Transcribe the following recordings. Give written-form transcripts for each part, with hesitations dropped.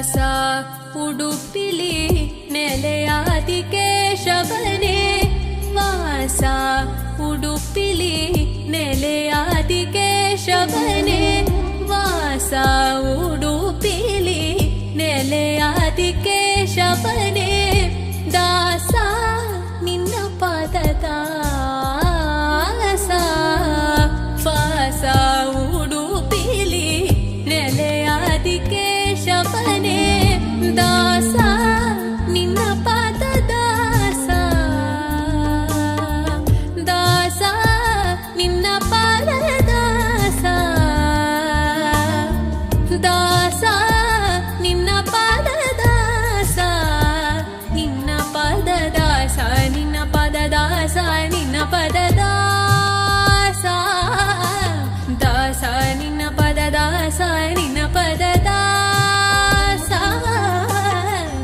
ವಾಸ ಉಡುಪಿಲಿ ನೆಲೆಯಾದಿ ಕೇಶವನೇ ವಾಸ ಉಡುಪಿಲಿ ನೆಲೆಯಾದಿ ಕೇಶವನೇ ವಾಸ ಉಡುಪಿಲಿ ನೆಲೆಯಾದಿ ಕೇಶವನೇ ದಾಸ ನಿನ್ನ ಪದದ ವಾಸ ಉಡುಪಿಲಿ ನೆಲೆಯಾದಿ ಕೇಶವನೇ ದಾಸ ನಿನ್ನ ಪದ ದಾಸ ದಾಸ ನಿನ್ನ ಪದ ದಾಸ ದಾಸ ನಿನ್ನ ಪದ ದಾಸ ನಿನ್ನ ಪದ ದಾಸ ನಿನ್ನ ಪದ ದಾಸ ನಿನ್ನ ಪದ ದಾಸ ದಾಸ ನಿನ್ನ ಪದ ದಾಸ ನಿನ್ನ ಪದ ದಾಸ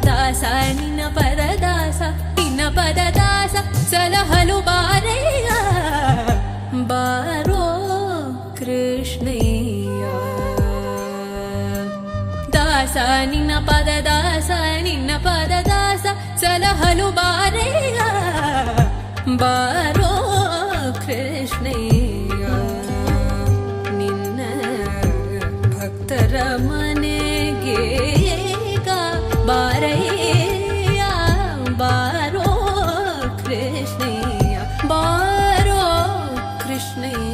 ದಾಸ ನಿನ್ನ ಪದ ದಾಸ ನಿನ್ನ ಪದ ದಾಸ ಸಲಹಲು ಬಾರೆಯ ಬಾರೋ ಕೃಷ್ಣಯ್ಯ ದಾಸ ನಿನ್ನ ಪದ ದಾಸ ನಿನ್ನ ಪದ ದಾಸ ಸಲಹಲು ಬಾರೆಯ ಬಾರೋ ಕೃಷ್ಣಯ್ಯ ನಿನ್ನ ಭಕ್ತರ ಮನೆಗೆ ಬಾರಯ್ಯ ಬಾರೋ ಕೃಷ್ಣಯ್ಯ ಬಾರೋ ಕೃಷ್ಣಯ್ಯ